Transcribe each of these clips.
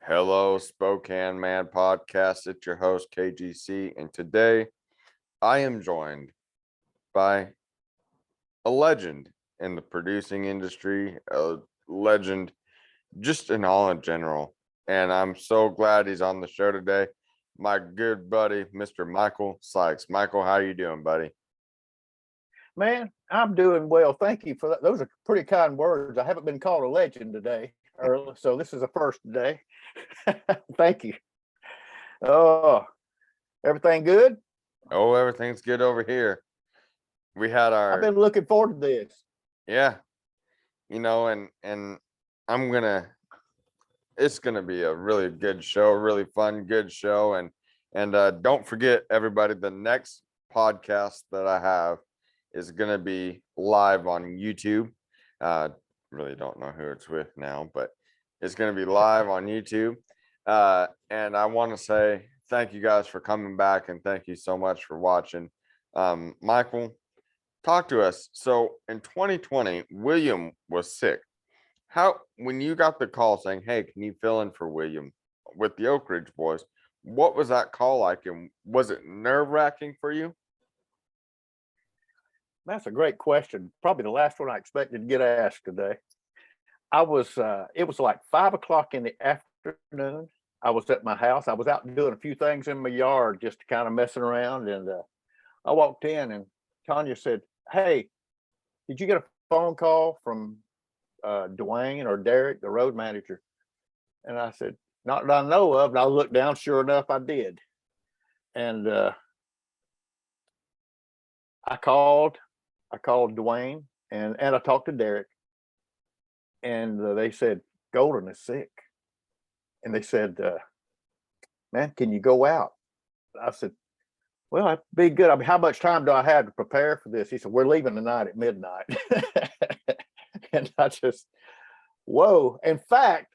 Hello, Spokane Man Podcast. It's your host, KGC, and today I am joined by a legend in the producing industry, a legend just in all in general. And I'm so glad he's on the show today. My good buddy, Mr. Michael Sykes. Michael, how you doing, buddy? Man, I'm doing well. Thank you for that. Those are pretty kind words. I haven't been called a legend today, early, so this is a first today. Thank you. Oh, everything good? Oh, everything's good over here. We had I've our been looking forward to this. yeah, and I'm gonna it's gonna be a really good show, really fun, good show. And don't forget, everybody, the next podcast that I have is gonna be live on YouTube. Uh, really don't know who it's with now, but it's gonna be live on YouTube. And I want to say thank you guys for coming back and thank you so much for watching. Michael, talk to us. So in 2020, William was sick. How, when you got the call saying, "Hey, can you fill in for William with the Oak Ridge Boys?" What was that call like, and was it nerve-wracking for you? That's a great question. Probably the last one I expected to get asked today. It was like 5 o'clock in the afternoon. I was at my house. I was out doing a few things in my yard, just kind of messing around. And I walked in and Tanya said, "Hey, did you get a phone call from Dwayne or Derek, the road manager?" And I said, "Not that I know of." And I looked down, sure enough, I did. And I called, I called Dwayne and I talked to Derek, and they said, "Golden is sick." And they said, "Man, can you go out?" I said, "Well, that'd be good. I mean, how much time do I have to prepare for this?" He said, "We're leaving tonight at midnight." And I just, whoa. In fact,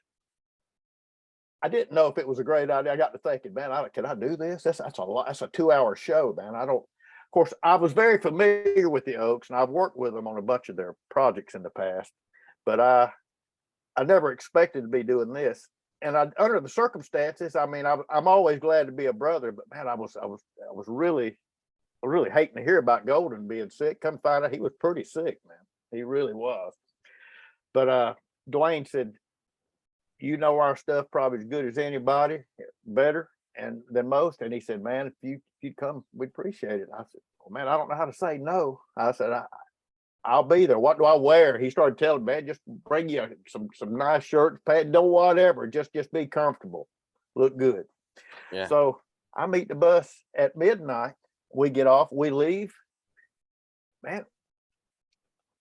I didn't know if it was a great idea. I got to thinking, man, can I do this? That's a lot. That's a 2-hour show, man. I don't. Of course, I was very familiar with the Oaks, and I've worked with them on a bunch of their projects in the past, but I never expected to be doing this. And under the circumstances, I mean, I'm always glad to be a brother, but man, I was really hating to hear about Golden being sick. Come find out he was pretty sick, man. He really was. But Dwayne said, "You know our stuff probably as good as anybody, better and than most." And he said, "Man, if you'd come, we'd appreciate it." I said, "Well, man, I don't know how to say no." I said, I'll be there. What do I wear?" He started telling me, "Man, just bring you some nice shirts, pants, do whatever. Just be comfortable, look good." Yeah. So I meet the bus at midnight. We get off, we leave. Man,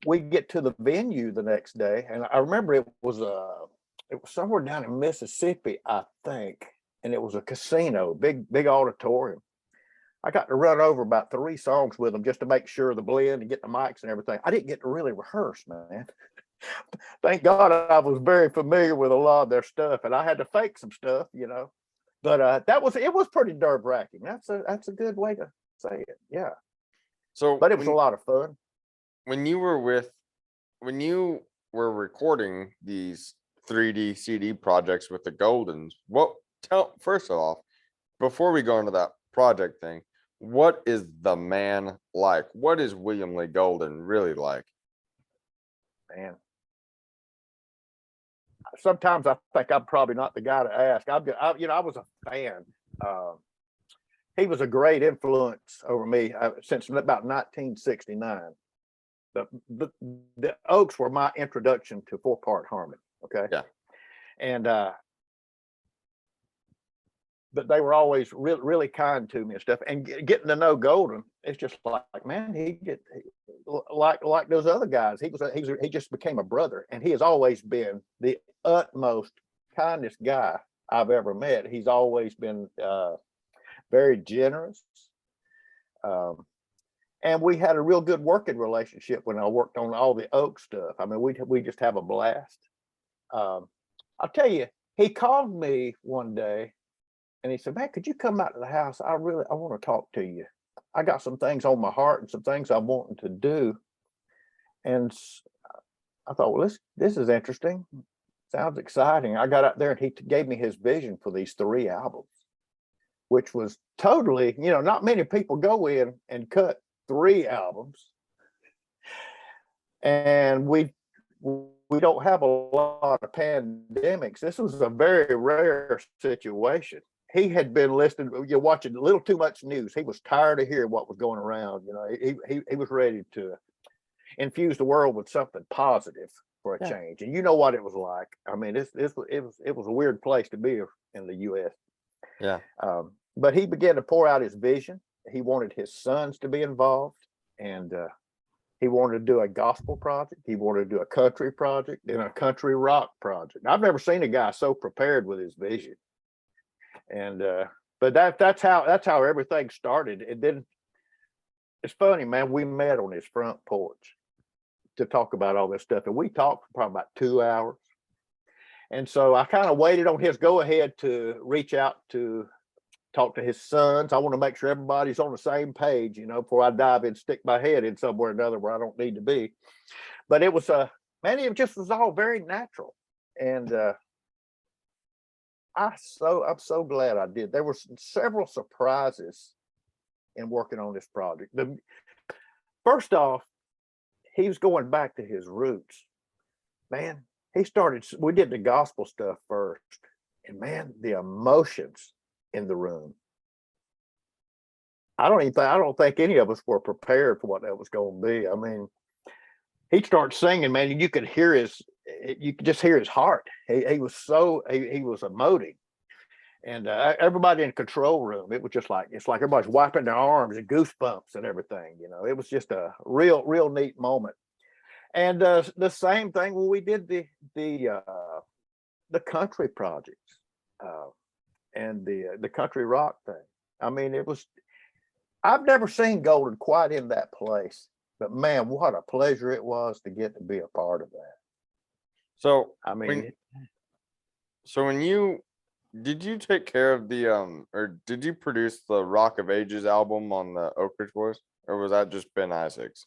we get to the venue the next day, and I remember it was somewhere down in Mississippi, I think, and it was a casino, big auditorium. I got to run over about 3 songs with them just to make sure the blend and get the mics and everything. I didn't get to really rehearse, man. Thank God I was very familiar with a lot of their stuff, and I had to fake some stuff, you know. But it was pretty nerve wracking. That's a good way to say it. Yeah. So But it was a lot of fun. when you were with when you were recording these 3D CD projects with the Goldens, what tell first off, before we go into that project thing, what is the man like? What is William Lee Golden really like? Man, sometimes I think I'm probably not the guy to ask. I was a fan. He was a great influence over me since about 1969. The Oaks were my introduction to 4-part harmony. Okay. Yeah. And but they were always really kind to me and stuff. And getting to know Golden, it's just like, man, like those other guys. He just became a brother, and he has always been the utmost kindest guy I've ever met. He's always been very generous. And we had a real good working relationship when I worked on all the Oak stuff. I mean, we just have a blast. I'll tell you, he called me one day and he said, "Man, could you come out to the house? I want to talk to you. I got some things on my heart and some things I'm wanting to do." And I thought, well, this is interesting. sounds exciting. I got out there and he gave me his vision for these 3 albums, which was totally, not many people go in and cut 3 albums. And we don't have a lot of pandemics. This was a very rare situation. He had been listening, you're watching a little too much news. He was tired of hearing what was going around. He was ready to infuse the world with something positive for a change. And you know what it was like. I mean, it was a weird place to be in the US. Yeah. But he began to pour out his vision. He wanted his sons to be involved, and he wanted to do a gospel project. He wanted to do a country project and a country rock project. I've never seen a guy so prepared with his vision. And but that's how everything started. And then it's funny, man. We met on his front porch to talk about all this stuff, and we talked for probably about 2 hours. And so I kind of waited on his go ahead to reach out to talk to his sons. I want to make sure everybody's on the same page, before I dive in, stick my head in somewhere or another where I don't need to be. But it was man, it just was all very natural. And I'm so glad I did. There were several surprises in working on this project. First off, he was going back to his roots. Man, we did the gospel stuff first. And man, the emotions in the room. I don't think any of us were prepared for what that was going to be. I mean, he'd start singing, man, and you could just hear his heart. He was emoting. And everybody in the control room, it was just like, it's like everybody's wiping their arms and goosebumps and everything. It was just a real neat moment. And the same thing when we did the country projects and the country rock thing. I mean, I've never seen Golden quite in that place, but man, what a pleasure it was to get to be a part of that. So I mean, did you take care of or did you produce the Rock of Ages album on the Oak Ridge Boys, or was that just Ben Isaacs?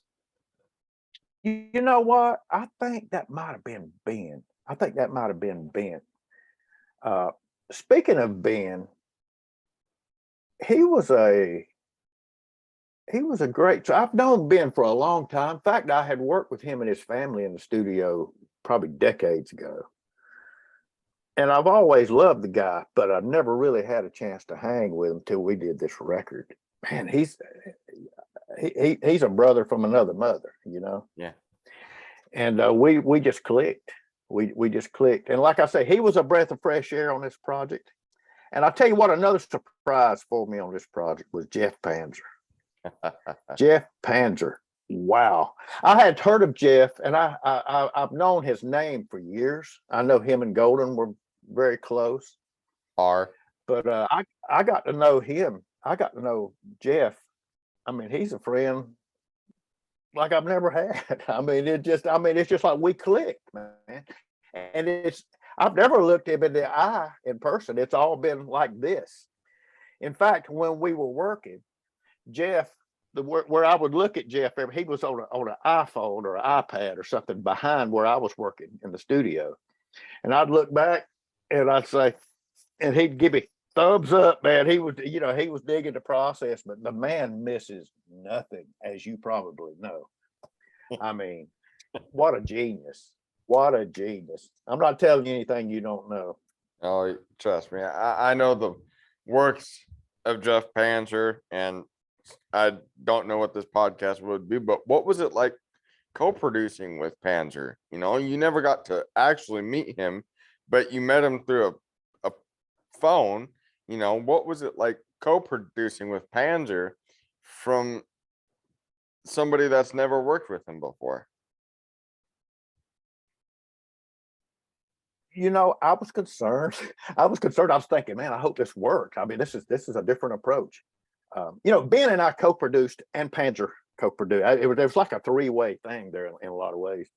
You know what? I think that might have been Ben. Speaking of Ben, he was a great. So I've known Ben for a long time. In fact, I had worked with him and his family in the studio probably decades ago. And I've always loved the guy, but I never really had a chance to hang with him until we did this record. Man, he's a brother from another mother, Yeah. And we just clicked. We just clicked. And like I say, he was a breath of fresh air on this project. And I'll tell you what, another surprise for me on this project was Jeff Panzer. Jeff Panzer. Wow. I had heard of Jeff, and I've known his name for years. I know him and Golden were very close. But I got to know him. I got to know Jeff. I mean, he's a friend like I've never had. I mean, it's just like we clicked, man. And I've never looked him in the eye in person. It's all been like this. In fact, when we were working, Jeff, where I would look at Jeff, he was on an iPhone or an iPad or something behind where I was working in the studio. And I'd look back and I'd say, and he'd give me thumbs up, man. He was digging the process, but the man misses nothing, as you probably know. I mean, what a genius. What a genius. I'm not telling you anything you don't know. Oh, trust me. I know the works of Jeff Panzer, and I don't know what this podcast would be, but what was it like co-producing with Panzer? You never got to actually meet him, but you met him through a phone. What was it like co-producing with Panzer from somebody that's never worked with him before? I was concerned. I was thinking, man, I hope this works. I mean, this is a different approach. Ben and I co-produced, and Panzer co-produced. It was like a 3-way thing there in a lot of ways.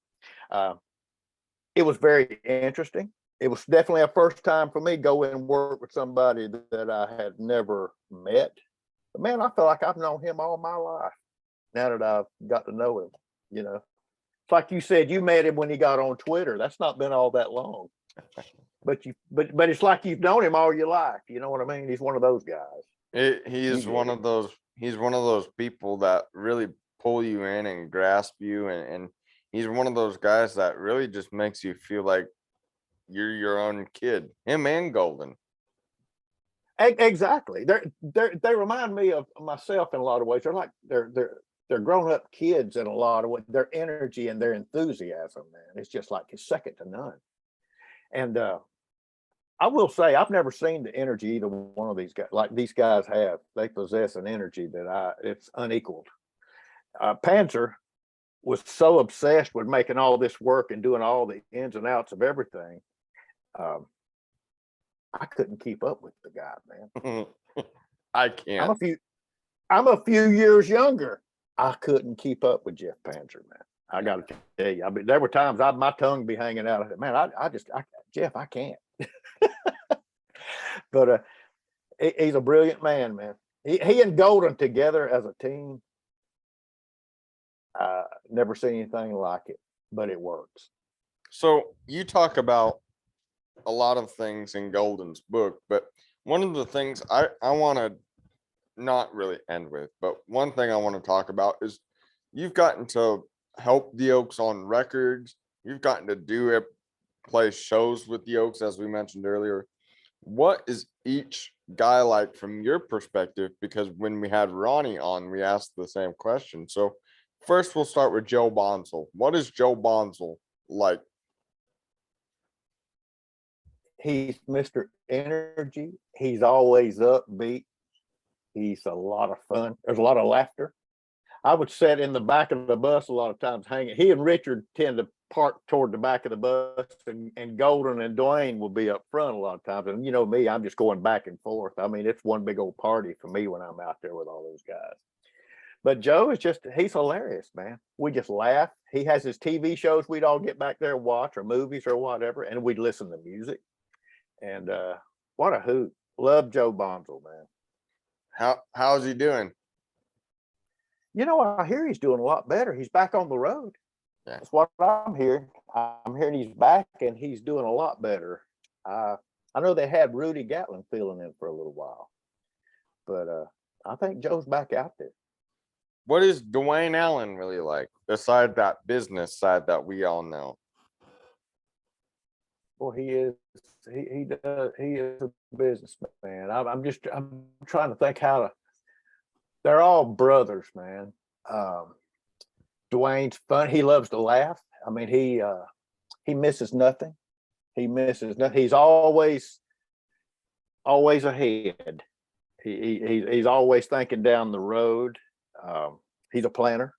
It was very interesting. It was definitely a first time for me going and work with somebody that I had never met. But man, I feel like I've known him all my life now that I've got to know him. It's like you said, you met him when he got on Twitter. That's not been all that long. but it's like you've known him all your life. You know what I mean? He's one of those guys. He's one of those. He's one of those people that really pull you in and grasp you, and he's one of those guys that really just makes you feel like you're your own kid. Him and Golden. Exactly. They remind me of myself in a lot of ways. They're grown up kids in a lot of ways. Their energy and their enthusiasm, man, it's just like it's second to none. And I will say I've never seen the energy either one of these guys like these guys have. They possess an energy that it's unequaled. Panzer was so obsessed with making all this work and doing all the ins and outs of everything. I couldn't keep up with the guy, man. I can't. I'm a few years younger. I couldn't keep up with Jeff Panzer, man. I got to tell you, I mean, there were times my tongue be hanging out. Man, Jeff, I can't. But he's a brilliant man, man. He and Golden together as a team. Never seen anything like it, but it works. So you talk about a lot of things in Golden's book, but one of the things I want to not really end with, but one thing I want to talk about is you've gotten to help the Oaks on records. You've gotten to play shows with the Oaks, as we mentioned earlier. What is each guy like from your perspective? Because when we had Ronnie on, we asked the same question. So first we'll start with Joe Bonsall. What is Joe Bonsall like? He's Mr. Energy. He's always upbeat. He's a lot of fun. There's a lot of laughter. I would sit in the back of the bus a lot of times hanging. He and Richard tend to park toward the back of the bus, and Golden and Dwayne will be up front a lot of times. And you know me, I'm just going back and forth. I mean, it's one big old party for me when I'm out there with all those guys. But Joe is he's hilarious, man. We just laugh. He has his TV shows we'd all get back there and watch, or movies or whatever, and we'd listen to music. And what a hoot. Love Joe Bonsall, man. How's he doing? You know, I hear he's doing a lot better. He's back on the road. Yeah. That's what I'm hearing. I'm hearing he's back and he's doing a lot better. I know they had Rudy Gatlin filling in for a little while, but I think Joe's back out there. What is Dwayne Allen really like, beside that business side that we all know? Well, he is a businessman. I'm trying to think how to. They're all brothers, man. Dwayne's fun. He loves to laugh. I mean, he misses nothing. He misses nothing. He's always ahead. He's always thinking down the road. He's a planner.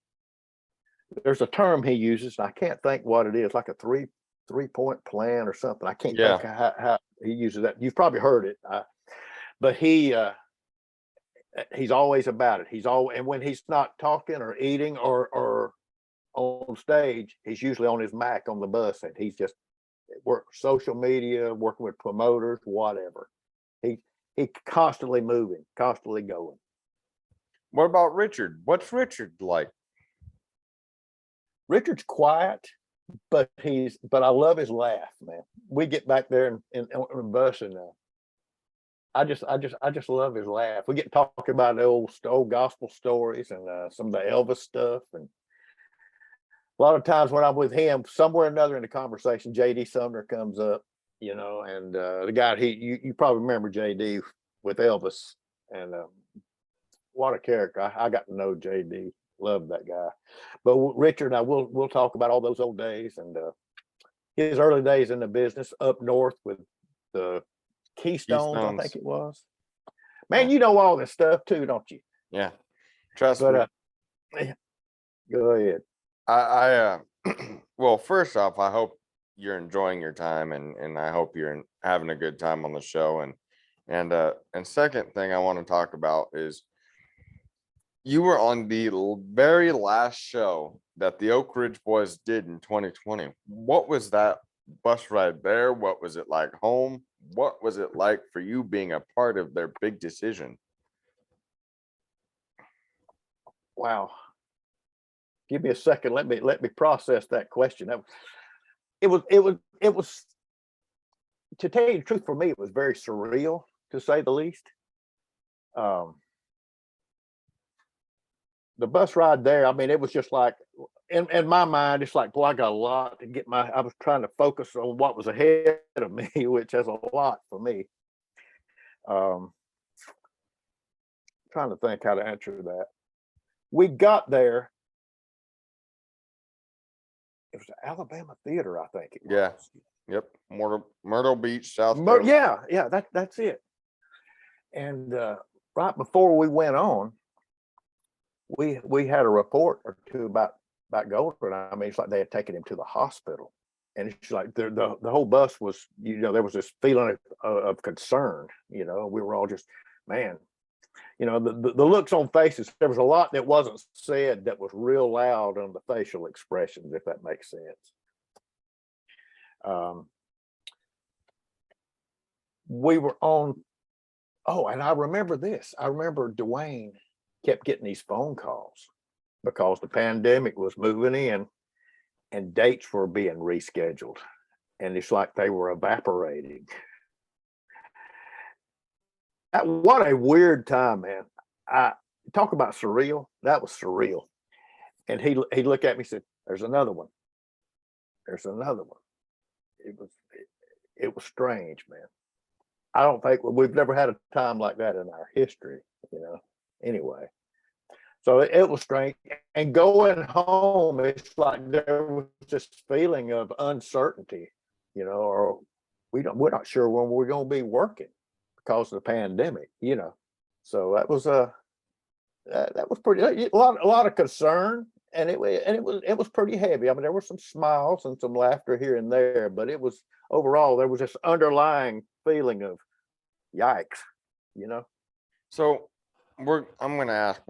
There's a term he uses. I can't think what it is, like a three-point plan or something. I can't think how he uses that. You've probably heard it, but he's always about it. And when he's not talking or eating or on stage, he's usually on his Mac on the bus, and he's just social media, working with promoters, whatever. He constantly moving, constantly going. What about Richard? What's Richard like? Richard's quiet, but I love his laugh, man. We get back there in the bus, and I just love his laugh. We get talking about the old gospel stories and some of the Elvis stuff, and a lot of times when I'm with him, somewhere or another in the conversation, JD Sumner comes up, you know, and the guy you probably remember JD with Elvis, and what a character. I got to know JD. Love that guy. But Richard and I we'll talk about all those old days and his early days in the business up north with the Keystones, I think it was. Man, you know all this stuff too, don't you? Yeah. Trust me. Go ahead. I well, first off, I hope you're enjoying your time, and I hope you're having a good time on the show. And second thing I want to talk about is you were on the very last show that the Oak Ridge Boys did in 2020. What was that bus ride there? What was it like home? What was it like for you being a part of their big decision? Wow. Give me a second. Let me process that question. It was to tell you the truth, for me, it was very surreal, to say the least. The bus ride there, I mean, it was just like, in my mind, it's like, boy, I got a lot to get I was trying to focus on what was ahead of me, which is a lot for me. Trying to think how to answer that. We got there. It was the Alabama Theater, I think it was. Yeah. Yep. Myrtle Beach, South Carolina. Yeah, that's it. And right before we went on, we had a report or two about Golden. I mean, it's like they had taken him to the hospital, and it's like the whole bus was, there was this feeling of concern. We were all just, man, the looks on faces. There was a lot that wasn't said that was real loud on the facial expressions, if that makes sense. We were on. Oh, and I remember this. I remember Dwayne kept getting these phone calls because the pandemic was moving in and dates were being rescheduled. And it's like they were evaporating. What a weird time, man. I talk about surreal. That was surreal. And he looked at me and said, there's another one. There's another one. It was strange, man. I don't think we've never had a time like that in our history, anyway. So it was strange. And going home, it's like there was this feeling of uncertainty, or we're not sure when we're going to be working because of the pandemic, So that was that was pretty, a lot of concern, and it was pretty heavy. I mean, there were some smiles and some laughter here and there, but it was overall there was this underlying feeling of yikes, So I'm going to ask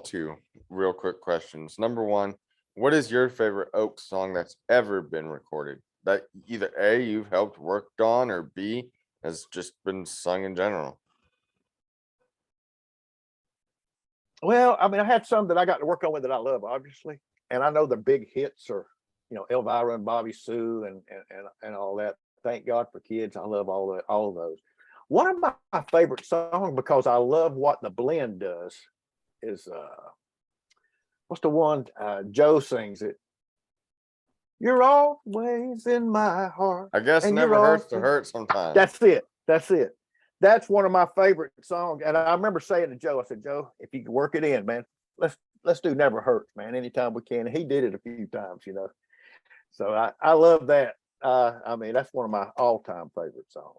two real quick questions. Number one, what is your favorite Oaks song that's ever been recorded that either A, you've helped worked on, or B, has just been sung in general? Well, I mean, I had some that I got to work on with that I love, obviously, and I know the big hits are, Elvira and Bobby Sue and all that. Thank God for Kids. I love all of those. One of my favorite songs, because I love what the blend does, is what's the one Joe sings it? You're always in my heart. I guess never hurts to hurt sometimes. That's it. That's one of my favorite songs. And I remember saying to Joe, I said, Joe, if you can work it in, man, let's do Never Hurts, man, anytime we can. And he did it a few times, So I love that. I mean, that's one of my all-time favorite songs.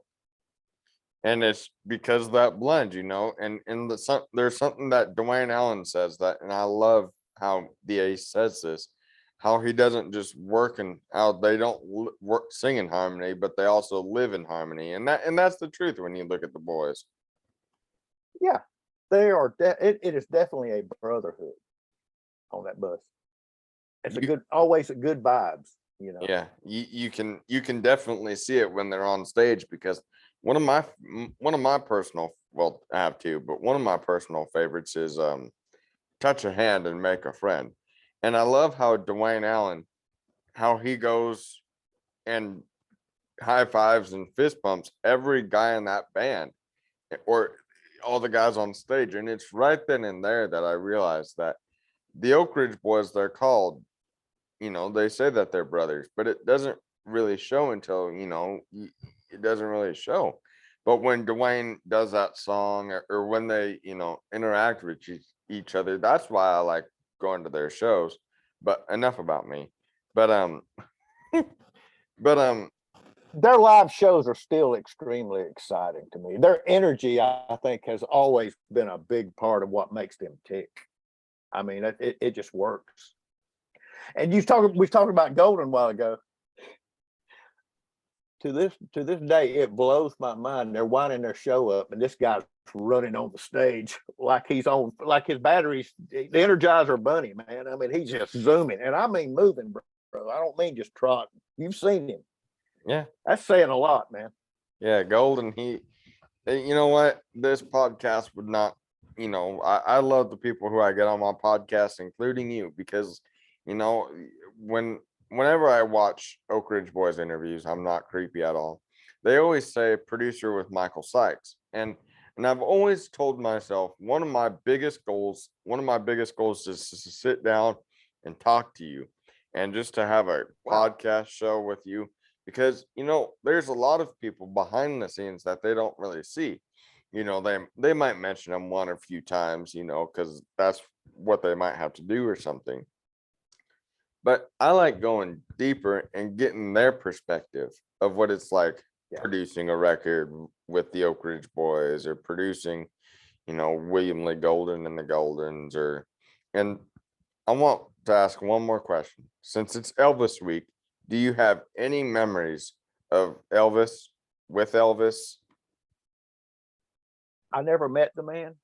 And it's because of that blend, and there's something that Dwayne Allen says that, and I love how the Ace says this, how he doesn't just work and how they don't sing in harmony, but they also live in harmony. And that's the truth when you look at the boys. Yeah, they are. It is definitely a brotherhood on that bus. It's always a good vibes, Yeah, you can definitely see it when they're on stage, because one of my personal, well, I have two, but one of my personal favorites is Touch a Hand and Make a Friend. And I love how Dwayne Allen, how he goes and high fives and fist bumps every guy in that band, or all the guys on stage. And it's right then and there that I realized that the Oak Ridge Boys, they're called, they say that they're brothers, but it doesn't really show until, it doesn't really show. But when Dwayne does that song, or when they, interact with each other, that's why I like going to their shows. But enough about me. But their live shows are still extremely exciting to me. Their energy, I think, has always been a big part of what makes them tick. I mean, it just works. And we talked about Golden a while ago. To this day, it blows my mind. They're winding their show up, and this guy's running on the stage like his batteries, the Energizer Bunny, man. I mean, he's just zooming, and I mean moving, bro. I don't mean just trotting. You've seen him. Yeah, that's saying a lot, man. Yeah, Golden. You know what? This podcast would not. I love the people who I get on my podcast, including you, because whenever I watch Oak Ridge Boys interviews, I'm not creepy at all. they always say producer with Michael Sykes. And I've always told myself one of my biggest goals is to sit down and talk to you and just to have a podcast show with you, because there's a lot of people behind the scenes that they don't really see. They might mention them one or few times, because that's what they might have to do or something. But I like going deeper and getting their perspective of what it's like producing a record with the Oak Ridge Boys, or producing, William Lee Golden and the Goldens. And I want to ask one more question. Since it's Elvis week, do you have any memories of Elvis, with Elvis? I never met the man.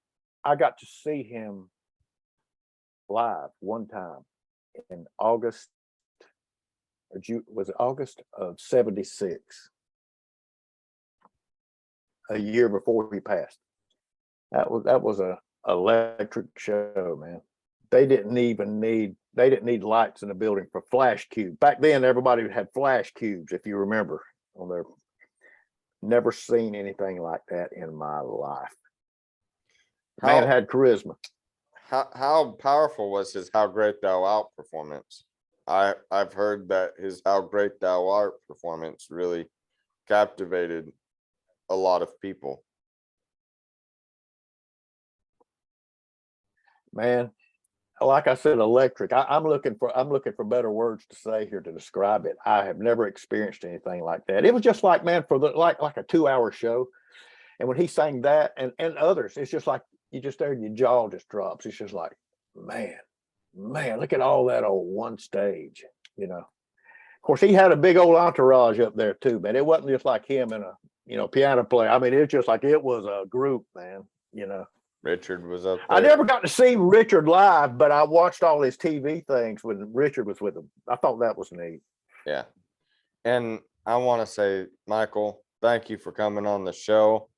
I got to see him live one time in August, or was it August of '76, a year before he passed. That was a electric show, man. They didn't need lights in the building for flash cubes. Back then, everybody had flash cubes, if you remember. On their, never seen anything like that in my life. Man had charisma. How powerful was his "How Great Thou Art" performance? I've heard that his "How Great Thou Art" performance really captivated a lot of people. Man, like I said, electric. I'm looking for better words to say here to describe it. I have never experienced anything like that. It was just like, man, for like a 2-hour show. And when he sang that and others, it's just like you just there and your jaw just drops. It's just like, man, look at all that on one stage, Of course, he had a big old entourage up there too, man. It wasn't just like him and a piano player. I mean, it's just like it was a group, man. Richard was up there. I never got to see Richard live, but I watched all his TV things when Richard was with him. I thought that was neat. Yeah. And I want to say, Michael, thank you for coming on the show.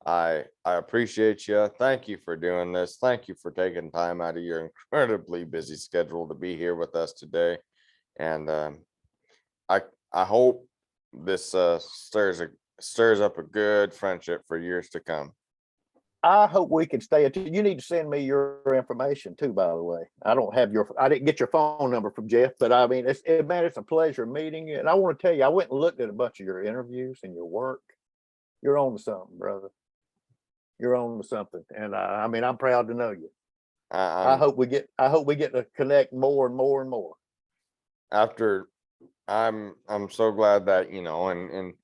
I appreciate you. Thank you for doing this. Thank you for taking time out of your incredibly busy schedule to be here with us today. And I hope this stirs up a good friendship for years to come. I hope we can stay. You need to send me your information too, by the way. I didn't get your phone number from Jeff, but I mean, it's a pleasure meeting you. And I want to tell you, I went and looked at a bunch of your interviews and your work. You're on to something, brother. You're on to something. And I mean, I'm proud to know you. I hope we get to connect more and more and more. I'm so glad that, and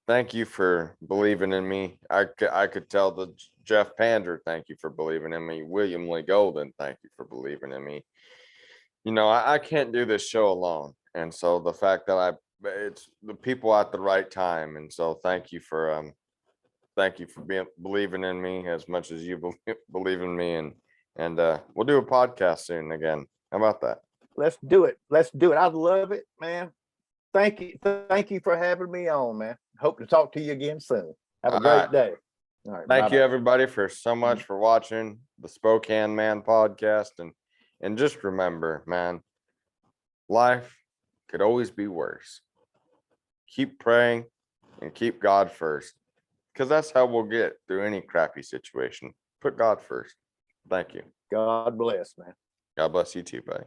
thank you for believing in me. I could tell the Jeff Panzer, thank you for believing in me. William Lee Golden, thank you for believing in me. I can't do this show alone. And so the fact that it's the people at the right time. And so thank you for believing in me as much as you believe in me. And we'll do a podcast soon again. How about that? Let's do it. I love it, man. Thank you for having me on, man. Hope to talk to you again soon. Have a great day. All right. Thank you, everybody, for so much for watching the Spokane Man podcast. And just remember, man, life could always be worse. Keep praying and keep God first, because that's how we'll get through any crappy situation. Put God first. Thank you. God bless, man. God bless you too, buddy.